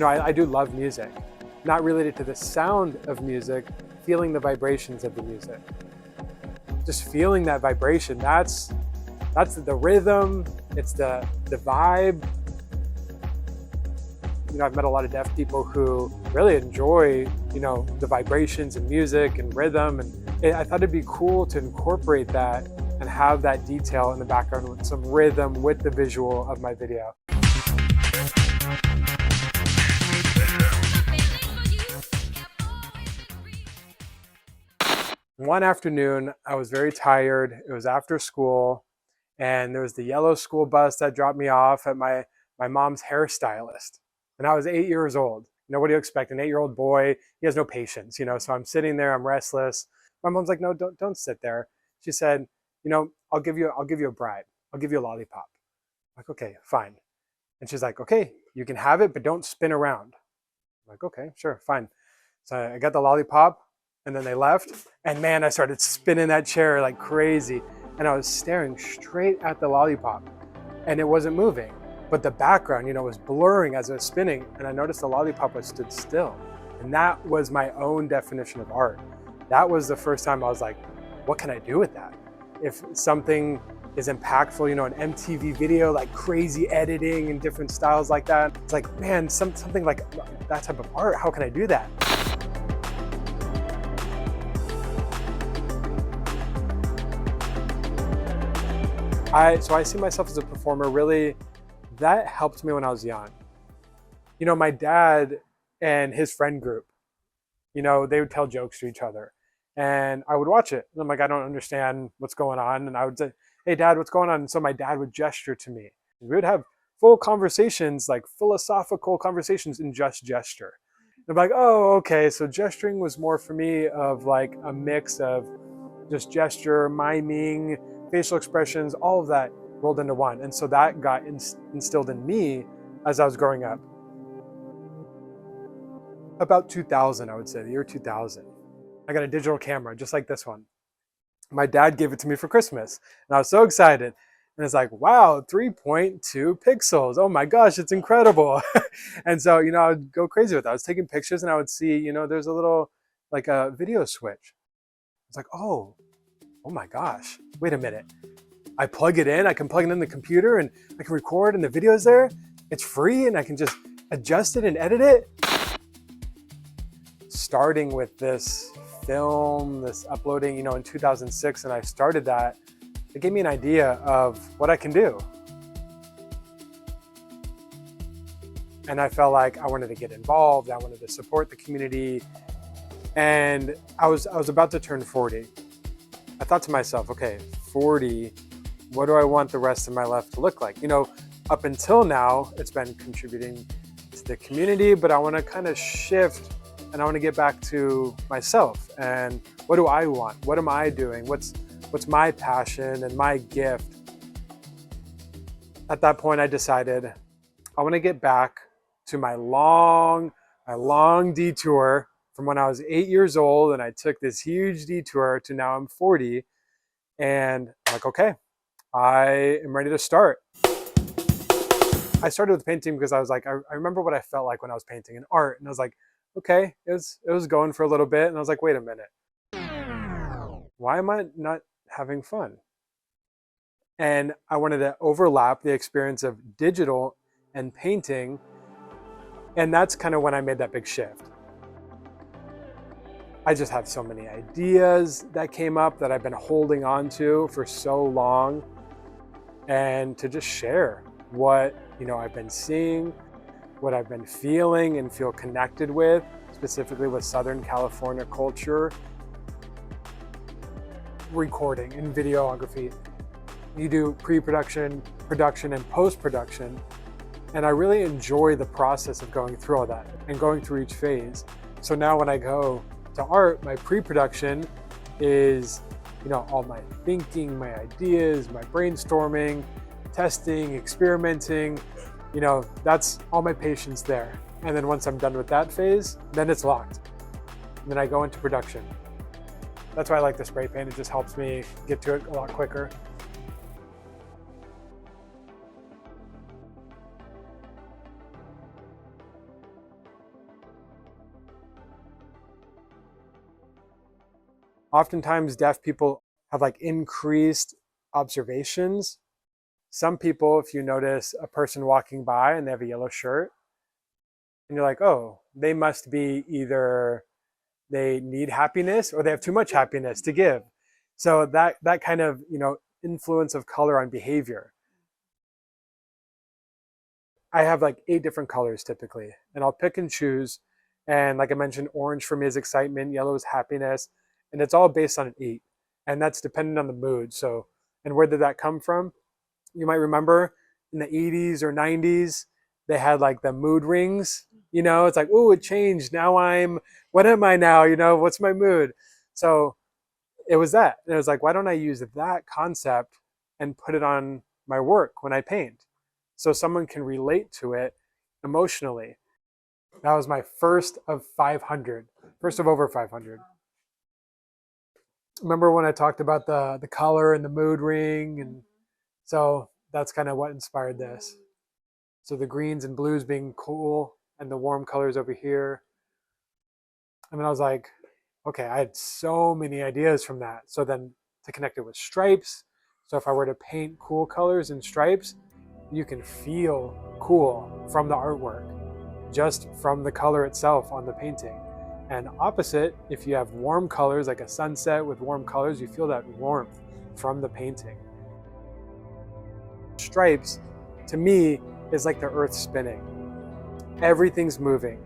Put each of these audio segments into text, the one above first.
I do love music, not related to the sound of music, feeling the vibrations of the music. Just feeling that vibration, that's the rhythm, it's the vibe. I've met a lot of deaf people who really enjoy, the vibrations and music and rhythm. And I thought it'd be cool to incorporate that and have that detail in the background with some rhythm with the visual of my video. One afternoon, I was very tired. It was after school, and there was the yellow school bus that dropped me off at my mom's hairstylist. And I was 8 years old. What do you expect? An 8-year-old boy, he has no patience, so I'm sitting there, I'm restless. My mom's like, no, don't sit there. She said, I'll give you a bribe. I'll give you a lollipop. I'm like, okay, fine. And she's like, okay, you can have it, but don't spin around. I'm like, okay, sure, fine. So I got the lollipop, and then they left. And man, I started spinning that chair like crazy. And I was staring straight at the lollipop, and it wasn't moving. But the background, was blurring as it was spinning. And I noticed the lollipop was stood still. And that was my own definition of art. That was the first time I was like, what can I do with that? If something is impactful, an MTV video, like crazy editing and different styles like that. It's like, man, something like that type of art, how can I do that? So I see myself as a performer, really, that helped me when I was young. My dad and his friend group, they would tell jokes to each other. And I would watch it. And I'm like, I don't understand what's going on. And I would say, hey, Dad, what's going on? And so my dad would gesture to me. We would have full conversations, like philosophical conversations in just gesture. And I'm like, oh, okay. So gesturing was more for me of like a mix of just gesture, miming, facial expressions, all of that rolled into one. And so that got instilled in me as I was growing up. About 2000, I would say, the year 2000. I got a digital camera, just like this one. My dad gave it to me for Christmas, and I was so excited. And it's like, wow, 3.2 pixels. Oh my gosh, it's incredible. And so, I would go crazy with that. I was taking pictures, and I would see, there's a little, like a video switch. It's like, oh my gosh, wait a minute. I plug it in, I can plug it in the computer, and I can record, and the video's there. It's free, and I can just adjust it and edit it. Starting with this film, this uploading, in 2006, and I started that, it gave me an idea of what I can do. And I felt like I wanted to get involved, I wanted to support the community, and I was about to turn 40. I thought to myself, okay, 40, what do I want the rest of my life to look like? Up until now, it's been contributing to the community, but I want to kind of shift, and I want to get back to myself. And what do I want? What am I doing? What's my passion and my gift? At that point, I decided I want to get back to my long detour from when I was 8 years old, and I took this huge detour to now I'm 40. And I'm like, okay, I am ready to start. I started with painting because I was like, I remember what I felt like when I was painting in art. And I was like, okay, it was going for a little bit. And I was like, wait a minute. Why am I not having fun? And I wanted to overlap the experience of digital and painting. And that's kind of when I made that big shift. I just have so many ideas that came up that I've been holding on to for so long, and to just share what I've been seeing, what I've been feeling and feel connected with, specifically with Southern California culture. Recording and videography. You do pre-production, production, and post-production. And I really enjoy the process of going through all that and going through each phase. So now when I go to art, my pre-production is, all my thinking, my ideas, my brainstorming, testing, experimenting, that's all my patience there. And then once I'm done with that phase, then it's locked. And then I go into production. That's why I like the spray paint. It just helps me get to it a lot quicker. Oftentimes deaf people have like increased observations. Some people, if you notice a person walking by and they have a yellow shirt, and you're like, oh, they must be either they need happiness or they have too much happiness to give. So that kind of, influence of color on behavior. I have like 8 different colors typically, and I'll pick and choose. And like I mentioned, orange for me is excitement, yellow is happiness, and it's all based on an 8. And that's dependent on the mood. So, and where did that come from? You might remember in the 80s or 90s, they had like the mood rings. It's like, oh, it changed. Now what am I now? What's my mood? So it was that. And it was like, why don't I use that concept and put it on my work when I paint? So someone can relate to it emotionally. That was my first of 500, first of over 500. Remember when I talked about the color and the mood ring? And so that's kind of what inspired this. So the greens and blues being cool and the warm colors over here. And then I was like, okay, I had so many ideas from that. So then to connect it with stripes. So if I were to paint cool colors and stripes, you can feel cool from the artwork, just from the color itself on the painting. And opposite, if you have warm colors, like a sunset with warm colors, you feel that warmth from the painting. Stripes, to me, is like the earth spinning. Everything's moving.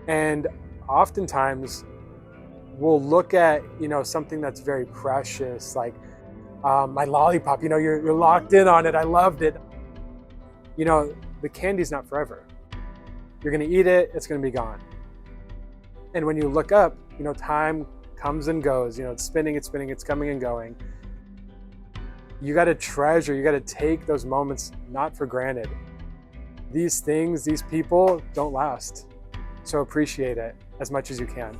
And oftentimes, we'll look at, something that's very precious, like my lollipop, you're locked in on it. I loved it. The candy's not forever. You're gonna eat it, it's gonna be gone. And when you look up, time comes and goes, it's spinning, it's coming and going. You gotta treasure, you gotta take those moments not for granted. These things, these people don't last. So appreciate it as much as you can.